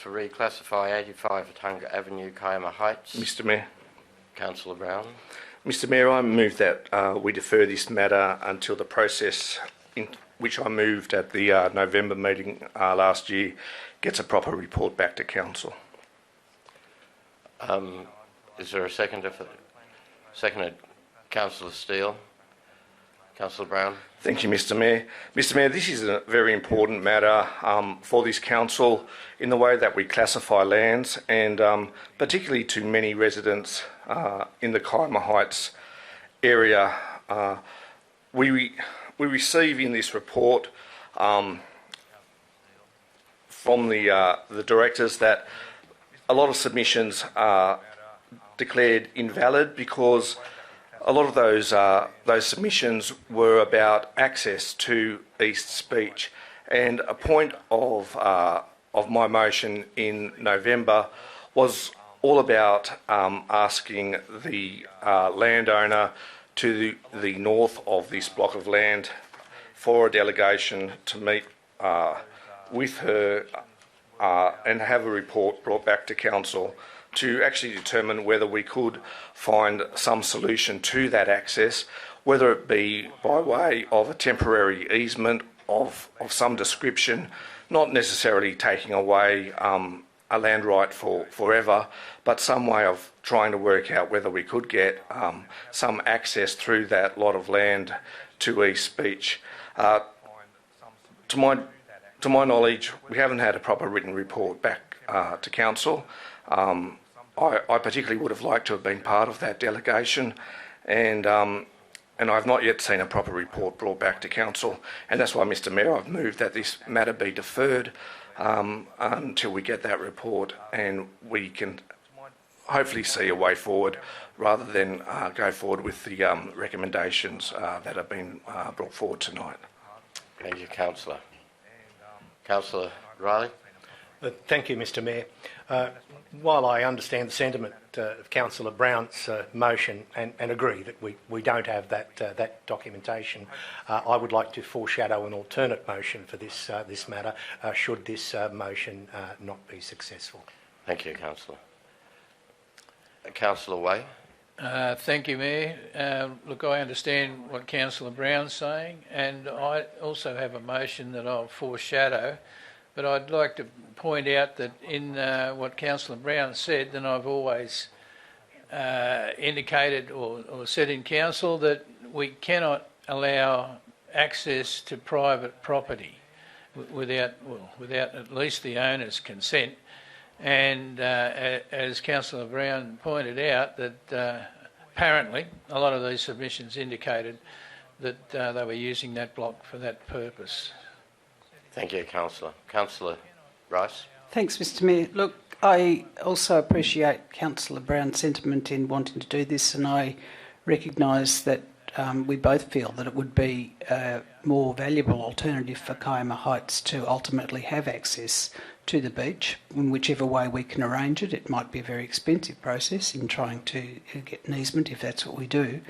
to reclassify 85 Attunga Avenue, Kiama Heights. Mr Mayor. Councillor Brown. Mr Mayor, I move that we defer this matter until the process in which I moved at the November meeting last year gets a proper report back to Council. Is there a seconder for seconded? Councillor Steele. Councillor Brown. Thank you, Mr Mayor. Mr Mayor, this is a very important matter for this council in the way that we classify lands, and particularly to many residents in the Kiama Heights area. We receive in this report from the directors that a lot of submissions are declared invalid because a lot of those submissions were about access to East Speech, and a point of my motion in November was all about asking the landowner to the north of this block of land for a delegation to meet with her and have a report brought back to Council to actually determine whether we could find some solution to that access, whether it be by way of a temporary easement of some description, not necessarily taking away a land right for forever, but some way of trying to work out whether we could get some access through that lot of land to East Speech. To my knowledge, we haven't had a proper written report back to Council. I particularly would have liked to have been part of that delegation, and I've not yet seen a proper report brought back to Council, and that's why, Mr Mayor, I've moved that this matter be deferred until we get that report and we can hopefully see a way forward rather than go forward with the recommendations that have been brought forward tonight. Thank you, Councillor. Councillor Riley. Thank you, Mr Mayor. While I understand the sentiment of Councillor Brown's motion and agree that we don't have that documentation, I would like to foreshadow an alternate motion for this matter should this motion not be successful. Thank you, Councillor. Councillor Way. Thank you, Mayor. Look, I understand what Councillor Brown's saying, and I also have a motion that I'll foreshadow. But I'd like to point out that in what Councillor Brown said, then I've always indicated or said in Council that we cannot allow access to private property without at least the owner's consent. And as Councillor Brown pointed out, that apparently a lot of these submissions indicated that they were using that block for that purpose. Thank you, Councillor. Councillor Rice. Thanks, Mr Mayor. Look, I also appreciate Councillor Brown's sentiment in wanting to do this, and I recognise that we both feel that it would be a more valuable alternative for Kiama Heights to ultimately have access to the beach in whichever way we can arrange it. It might be a very expensive process in trying to get an easement if that's what we do.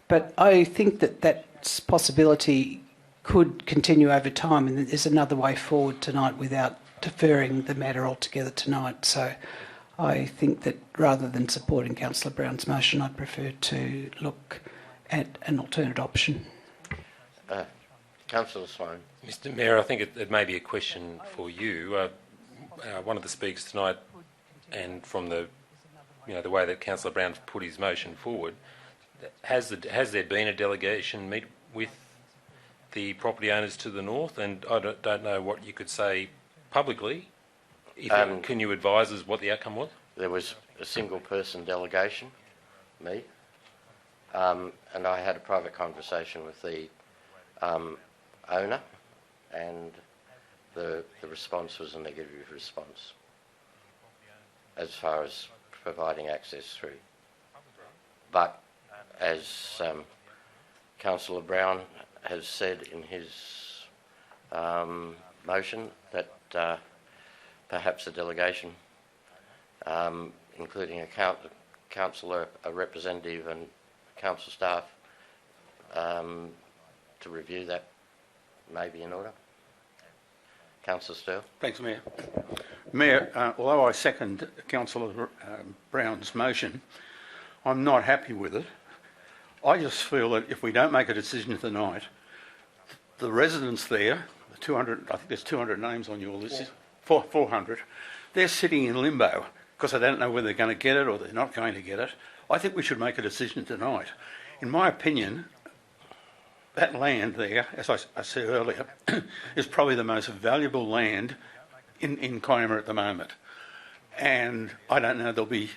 But I think that that possibility could continue over time, and there's another way forward tonight without deferring the matter altogether tonight. So I think that rather than supporting Councillor Brown's motion, I'd prefer to look at an alternate option. Councillor Sloan. Mr Mayor, I think it may be a question for you. One of the speakers tonight, and from the way that Councillor Brown put his motion forward, has there been a delegation meet with the property owners to the north? And I don't know what you could say publicly. Can you advise us what the outcome was? There was a single person delegation, me, and I had a private conversation with the owner, and the response was a negative response as far as providing access through. But as Councillor Brown has said in his motion, that perhaps a delegation, including a councillor, a representative and council staff, to review that may be in order. Councillor Steele. Thanks, Mayor. Mayor, although I second Councillor Brown's motion, I'm not happy with it. I just feel that if we don't make a decision tonight, the residents there, the 200, I think there's 200 names on your list, 400, they're sitting in limbo because they don't know whether they're going to get it or they're not going to get it. I think we should make a decision tonight. In my opinion, that land there, as I said earlier, is probably the most valuable land in Kiama at the moment. And I don't know, there'll be,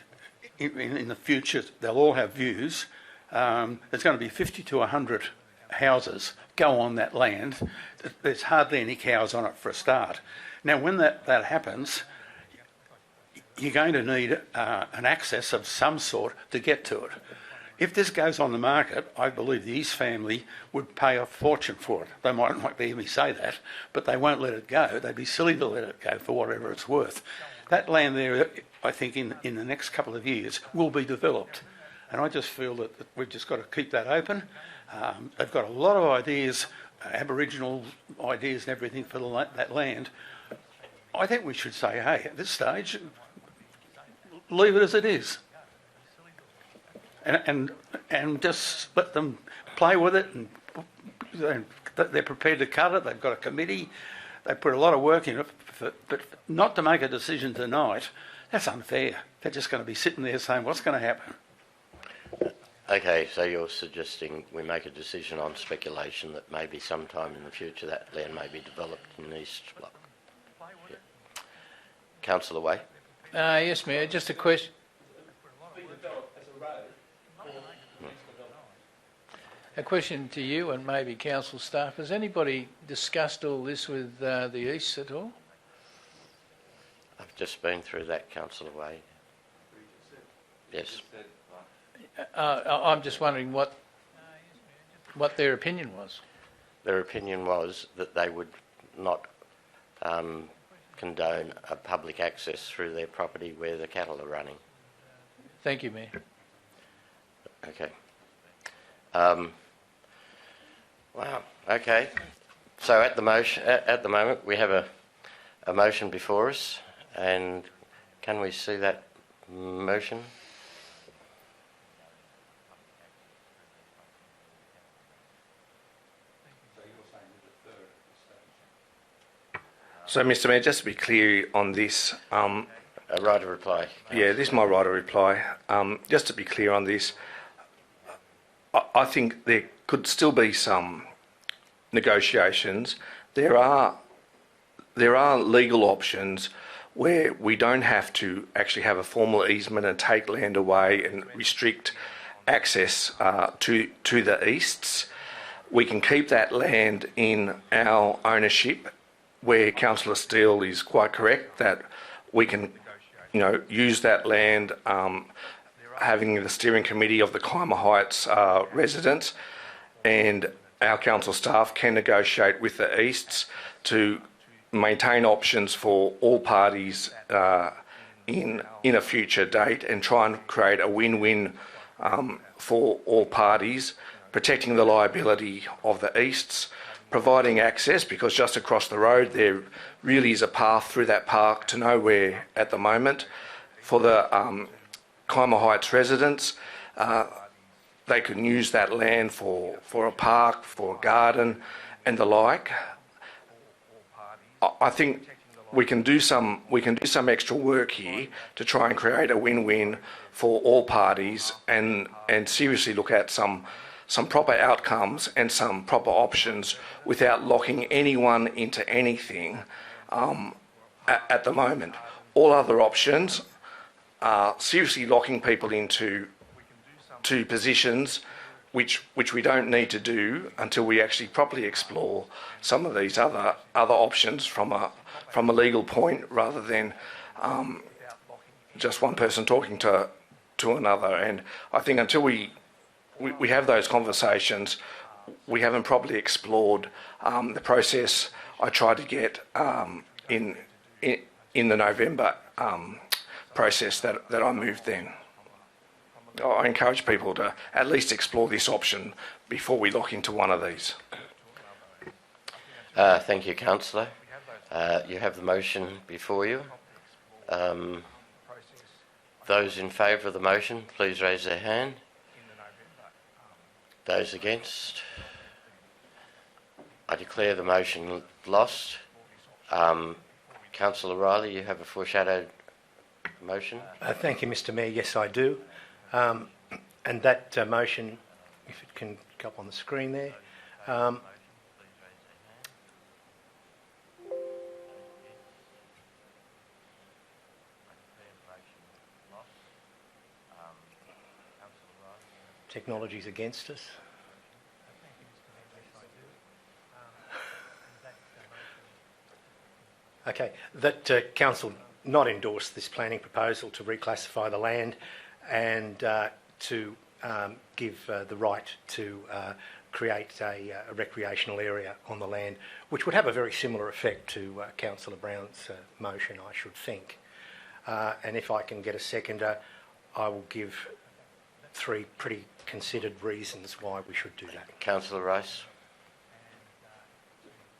in the future, they'll all have views. There's going to be 50 to 100 houses go on that land. There's hardly any cows on it for a start. Now, when that happens, you're going to need an access of some sort to get to it. If this goes on the market, I believe the East family would pay a fortune for it. They might not hear me say that, but they won't let it go. They'd be silly to let it go for whatever it's worth. That land there, I think, in the next couple of years, will be developed. And I just feel that we've just got to keep that open. They've got a lot of ideas, Aboriginal ideas and everything for that land. I think we should say, hey, at this stage, leave it as it is. And just let them play with it, and they're prepared to cut it. They've got a committee. They put a lot of work in it, but not to make a decision tonight, that's unfair. They're just going to be sitting there saying, what's going to happen? Okay, so you're suggesting we make a decision on speculation that maybe sometime in the future that land may be developed in the East Block. Yeah. Councillor Way. Yes, Mayor, just a question. A question to you and maybe council staff. Has anybody discussed all this with the East at all? I've just been through that, Councillor Way. Yes. I'm just wondering what their opinion was. Their opinion was that they would not condone a public access through their property where the cattle are running. Thank you, Mayor. Okay. Wow. Okay. So at the moment we have a motion before us, and can we see that motion? So, Mr Mayor, just to be clear on this... A right of reply. Yeah, this is my right of reply. Just to be clear on this, I think there could still be some negotiations. There are legal options where we don't have to actually have a formal easement and take land away and restrict access to the easts. We can keep that land in our ownership, where Councillor Steele is quite correct that we can, use that land, having the steering committee of the Kiama Heights residents, and our council staff can negotiate with the Easts to maintain options for all parties in a future date, and try and create a win-win for all parties, protecting the liability of the Easts, providing access, because just across the road there really is a path through that park to nowhere at the moment. For the Kiama Heights residents, they can use that land for a park, for a garden and the like. I think we can do some extra work here to try and create a win-win for all parties, and seriously look at some proper outcomes and some proper options without locking anyone into anything at the moment. All other options are seriously locking people into positions which we don't need to do until we actually properly explore some of these other options from a legal point, rather than just one person talking to another. And I think until we have those conversations, we haven't properly explored the process I tried to get in the November process that I moved then. I encourage people to at least explore this option before we lock into one of these. Thank you, Councillor. You have the motion before you. Those in favour of the motion, please raise their hand. Those against? I declare the motion lost. Councillor Riley, you have a foreshadowed motion. Thank you, Mr Mayor. Yes, I do. And that motion, if it can go up on the screen there, technology's against us. Okay, that Council not endorse this planning proposal to reclassify the land and to give the right to create a recreational area on the land, which would have a very similar effect to Councillor Brown's motion, I should think. And if I can get a seconder, I will give three pretty considered reasons why we should do that. Councillor Rice.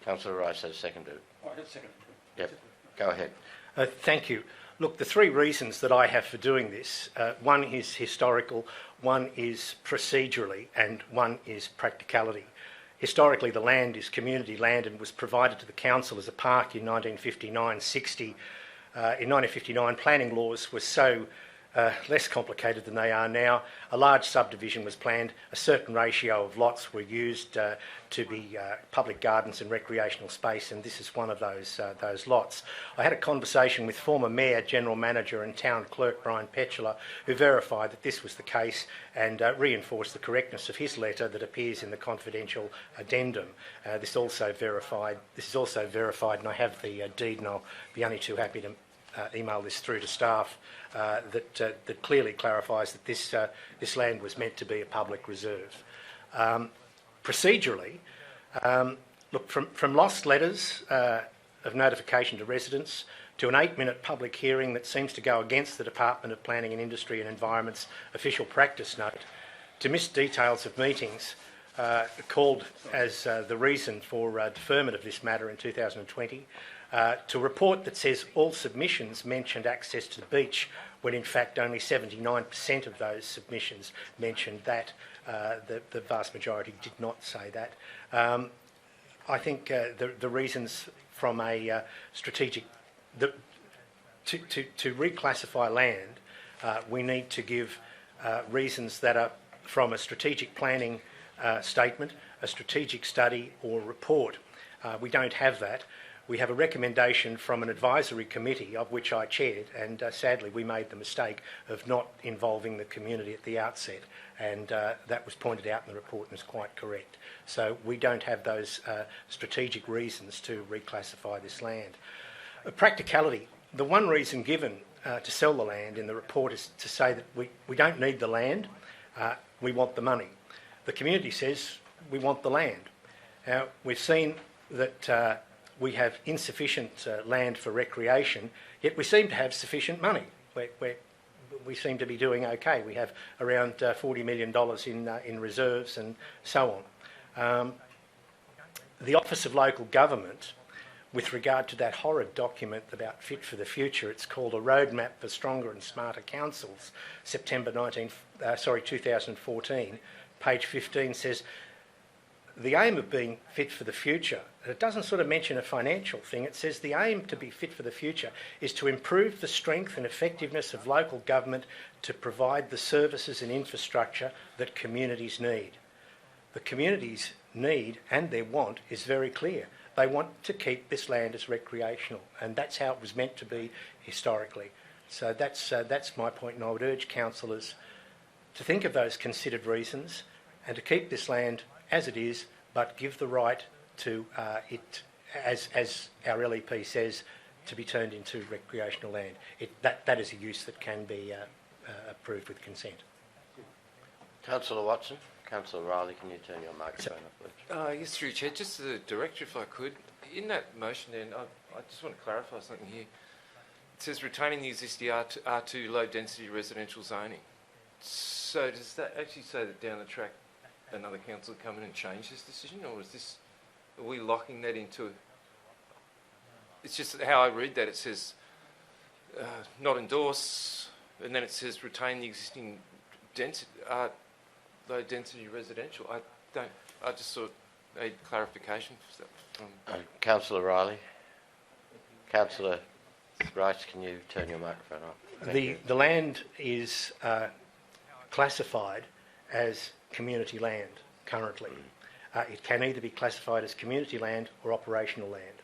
Councillor Rice has seconded. I have seconded. Yep, go ahead. Thank you. Look, the three reasons that I have for doing this, one is historical, one is procedurally, and one is practicality. Historically, the land is community land and was provided to the council as a park in 1959-60. In 1959, planning laws were so less complicated than they are now. A large subdivision was planned. A certain ratio of lots were used to be public gardens and recreational space, and this is one of those lots. I had a conversation with former Mayor, General Manager and Town Clerk Brian Petula, who verified that this was the case and reinforced the correctness of his letter that appears in the confidential addendum. This is also verified, and I have the deed, and I'll be only too happy to email this through to staff, that clearly clarifies that this land was meant to be a public reserve. Procedurally, look, from lost letters of notification to residents to an 8-minute public hearing that seems to go against the Department of Planning and Industry and Environment's official practice note, to missed details of meetings called as the reason for deferment of this matter in 2020, to a report that says all submissions mentioned access to the beach when in fact only 79% of those submissions mentioned that. The vast majority did not say that. I think the reasons from a strategic... To reclassify land, we need to give reasons that are from a strategic planning statement, a strategic study or report. We don't have that. We have a recommendation from an advisory committee of which I chaired, and sadly we made the mistake of not involving the community at the outset, and that was pointed out in the report and is quite correct. So we don't have those strategic reasons to reclassify this land. Practicality. The one reason given to sell the land in the report is to say that we don't need the land, we want the money. The community says we want the land. Now, we've seen that we have insufficient land for recreation, yet we seem to have sufficient money. We seem to be doing okay. We have around $40 million in reserves and so on. The Office of Local Government, with regard to that horrid document about Fit for the Future, it's called A Roadmap for Stronger and Smarter Councils, September 2014, page 15 says, the aim of being fit for the future, it doesn't sort of mention a financial thing, it says the aim to be fit for the future is to improve the strength and effectiveness of local government to provide the services and infrastructure that communities need. The communities' need and their want is very clear. They want to keep this land as recreational, and that's how it was meant to be historically. So that's my point, and I would urge councillors to think of those considered reasons and to keep this land as it is, but give the right to it, as our LEP says, to be turned into recreational land. That is a use that can be approved with consent. Councillor Watson. Councillor Riley, can you turn your microphone up, please? Yes, through Chair. Just the director, if I could. In that motion, then, I just want to clarify something here. It says retaining the existing R2 low-density residential zoning. So does that actually say that down the track another council come in and change this decision, or are we locking that into... It's just how I read that, it says not endorse, and then it says retain the existing low density residential. I just sort of need clarification from. Councillor Riley. Councillor Rice, can you turn your microphone on? The land is classified as community land currently. It can either be classified as community land or operational land.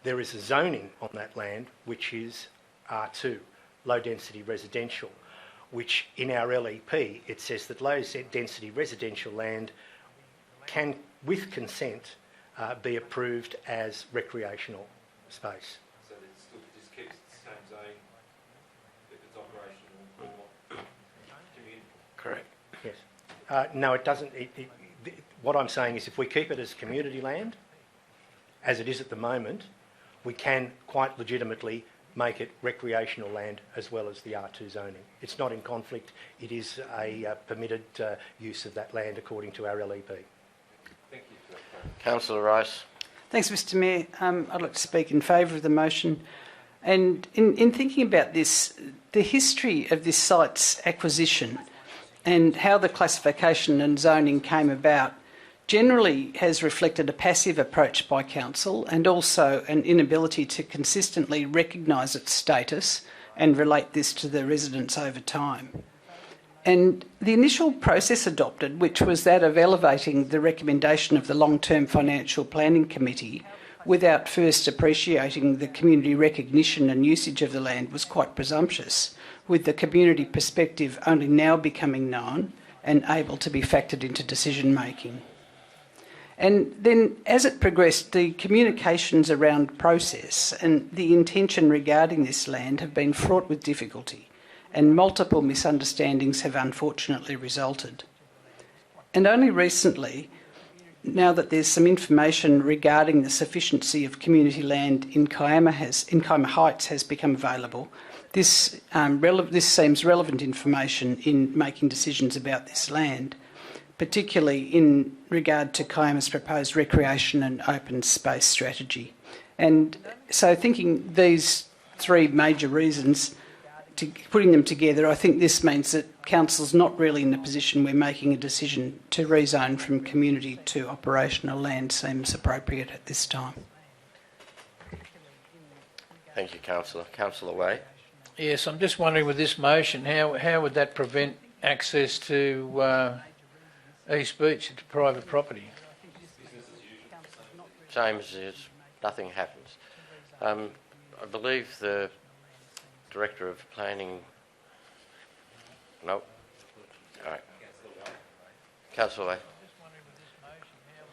There is a zoning on that land which is R2, low density residential, which in our LEP it says that low density residential land can, with consent, be approved as recreational space. So it still just keeps the same zone if it's operational or community? Correct. Yes. No, it doesn't. What I'm saying is if we keep it as community land, as it is at the moment, we can quite legitimately make it recreational land as well as the R2 zoning. It's not in conflict. It is a permitted use of that land according to our LEP. Thank you for that. Councillor Rice. Thanks, Mr Mayor. I'd like to speak in favour of the motion. And in thinking about this, the history of this site's acquisition and how the classification and zoning came about generally has reflected a passive approach by council and also an inability to consistently recognise its status and relate this to the residents over time. And the initial process adopted, which was that of elevating the recommendation of the Long-Term Financial Planning Committee without first appreciating the community recognition and usage of the land, was quite presumptuous, with the community perspective only now becoming known and able to be factored into decision making. And then as it progressed, the communications around process and the intention regarding this land have been fraught with difficulty, and multiple misunderstandings have unfortunately resulted. And only recently, now that there's some information regarding the sufficiency of community land in Kiama Heights has become available, this seems relevant information in making decisions about this land, particularly in regard to Kiama's proposed recreation and open space strategy. And so thinking these three major reasons, putting them together, I think this means that council's not really in a position where making a decision to rezone from community to operational land seems appropriate at this time. Thank you, Councillor. Councillor Way. Yes, I'm just wondering with this motion, how would that prevent access to East Beach to private property? Same as it is. Nothing happens. I believe the Director of Planning... No. All right. Councillor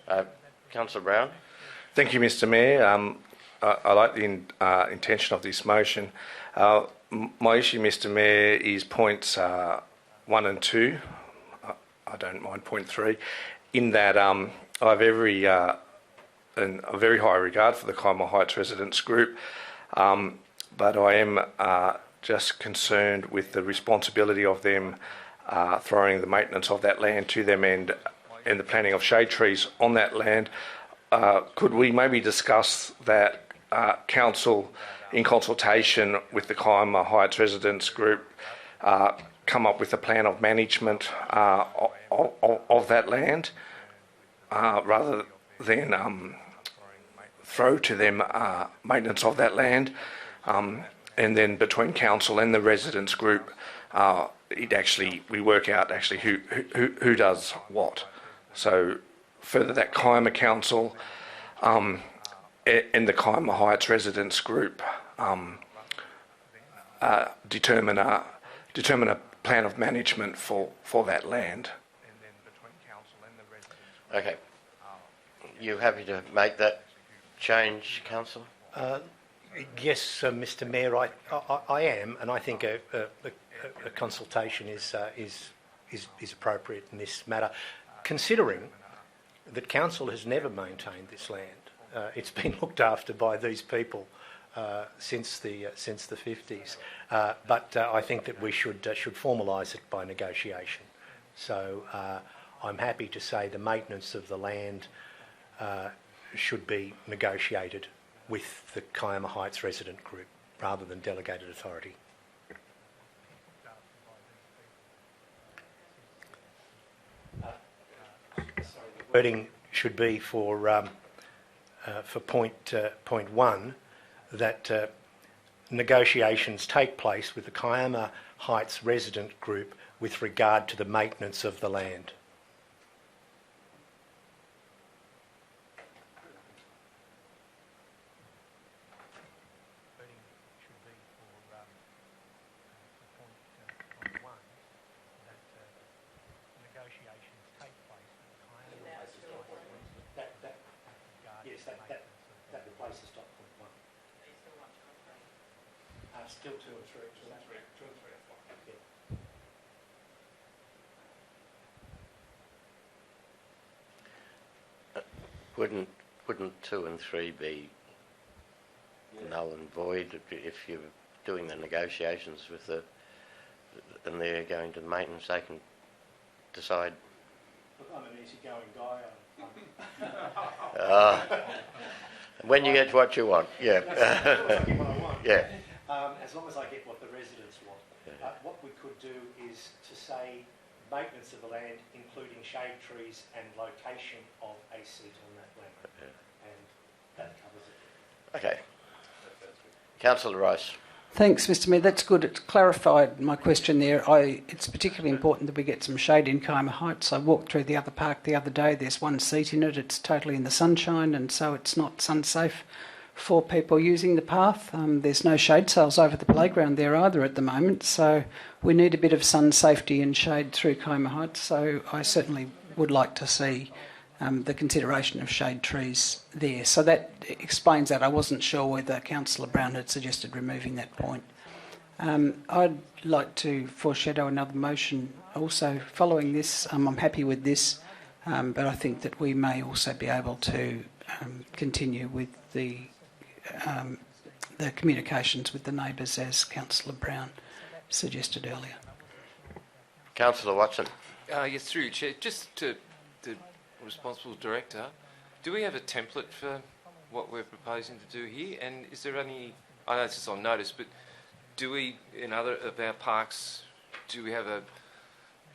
Way. Councillor Brown. Thank you, Mr Mayor. I like the intention of this motion. My issue, Mr Mayor, is points 1 and 2. I don't mind point 3, in that I have a very high regard for the Kiama Heights residents group, but I am just concerned with the responsibility of them throwing the maintenance of that land to them and the planting of shade trees on that land. Could we maybe discuss that council, in consultation with the Kiama Heights residents group, come up with a plan of management of that land, rather than throw to them maintenance of that land, and then between council and the residents group, we work out actually who does what. So further, that Kiama Council and the Kiama Heights residents group determine a plan of management for that land. Okay. You happy to make that change, Councillor? Yes, Mr Mayor, I am, and I think a consultation is appropriate in this matter, considering that council has never maintained this land. It's been looked after by these people since the 50s, but I think that we should formalise it by negotiation. So I'm happy to say the maintenance of the land should be negotiated with the Kiama Heights resident group. rather than delegated authority. The wording should be for point one that negotiations take place with the Kiama Heights resident group with regard to the maintenance of the land. Yes, that replaces dot point one. Still two and three. Two and three. Wouldn't 2 and 3 be null and void if you're doing the negotiations with and they're going to the maintenance? They can decide. Look, I'm an easygoing guy. When you get what you want, yeah. Yeah. As long as I get what the residents want. What we could do is to say maintenance of the land, including shade trees and location of a seat on that land. And that covers it. Okay. Councillor Rice. Thanks, Mr Mayor. That's good. It's clarified my question there. It's particularly important that we get some shade in Kiama Heights. I walked through the other park the other day. There's one seat in it. It's totally in the sunshine, and so it's not sun-safe for people using the path. There's no shade sails over the playground there either at the moment, so we need a bit of sun safety and shade through Kiama Heights. So I certainly would like to see the consideration of shade trees there. So that explains that. I wasn't sure whether Councillor Brown had suggested removing that point. I'd like to foreshadow another motion also following this. I'm happy with this, but I think that we may also be able to continue with the communications with the neighbours as Councillor Brown suggested earlier. Councillor Watson. Yes, through you, Chair. Just to the responsible director, do we have a template for what we're proposing to do here? And is there any, I know this is on notice, but do we, in other of our parks, do we have a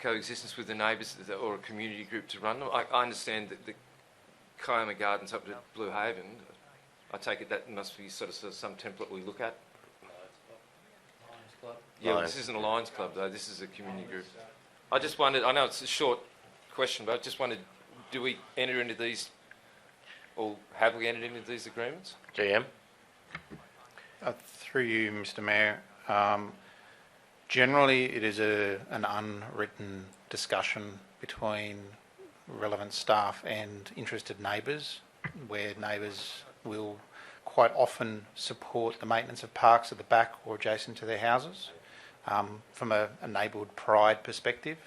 coexistence with the neighbours or a community group to run them? I understand that the Kiama Gardens up at Blue Haven, I take it that must be sort of some template we look at. Yeah, well, this isn't a Lions Club though, this is a community group. I just wondered, I know it's a short question, but I just wondered, do we enter into these, or have we entered into these agreements? GM. Through you, Mr Mayor, generally it is an unwritten discussion between relevant staff and interested neighbours, where neighbours will quite often support the maintenance of parks at the back or adjacent to their houses. From a neighbourhood pride perspective,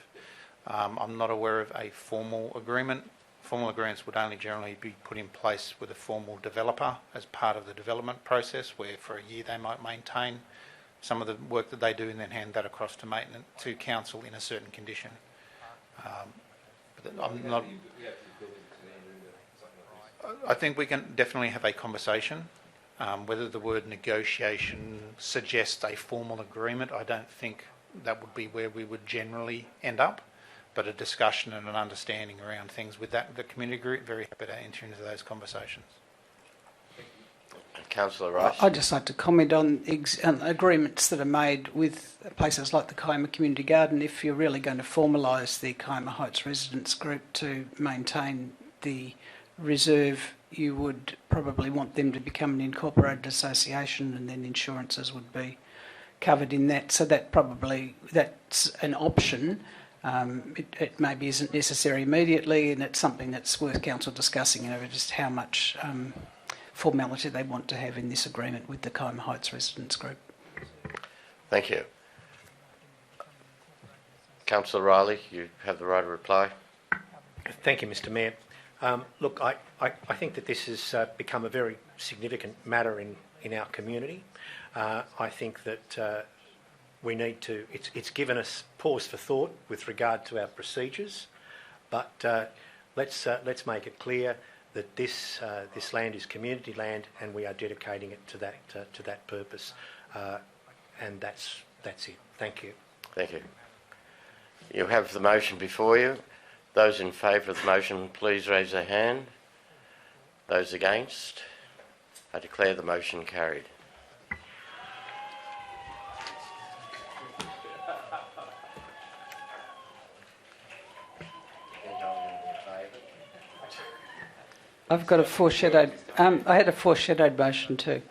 I'm not aware of a formal agreement. Formal agreements would only generally be put in place with a formal developer as part of the development process, where for a year they might maintain some of the work that they do and then hand that across to maintenance to council in a certain condition. But I'm not. I think we can definitely have a conversation. Whether the word negotiation suggests a formal agreement, I don't think that would be where we would generally end up. But a discussion and an understanding around things with that, the community group, very happy to enter into those conversations. Councillor Rice. I'd just like to comment on agreements that are made with places like the Kiama Community Garden. If you're really going to formalise the Kiama Heights residents group to maintain the reserve, you would probably want them to become an incorporated association, and then insurances would be covered in that. So that's an option. It maybe isn't necessary immediately, and it's something that's worth council discussing over just how much formality they want to have in this agreement with the Kiama Heights residents group. Thank you. Councillor Riley, you have the right to reply. Thank you, Mr Mayor. Look, I think that this has become a very significant matter in our community. I think that we need to, it's given us pause for thought with regard to our procedures, but let's make it clear that this land is community land, and we are dedicating it to that purpose. and that's it. Thank you. Thank you. You have the motion before you. Those in favour of the motion, please raise their hand. Those against? I declare the motion carried. I've got a foreshadowed. I had a foreshadowed motion too.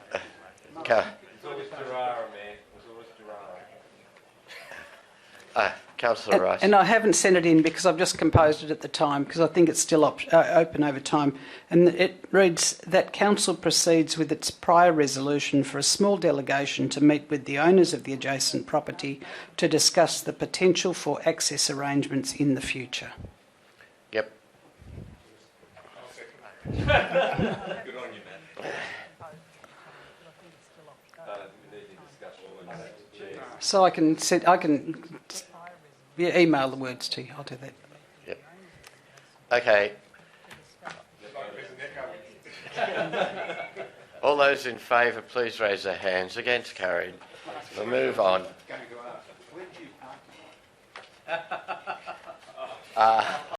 Councillor Rice. And I haven't sent it in because I've just composed it at the time because I think it's still open over time. And it reads that Council proceeds with its prior resolution for a small delegation to meet with the owners of the adjacent property to discuss the potential for access arrangements in the future. Yep. Good on you, Matt. So I can email the words to you. I'll do that. Yep. Okay. All those in favour, please raise their hands. Against, carried. We'll move on.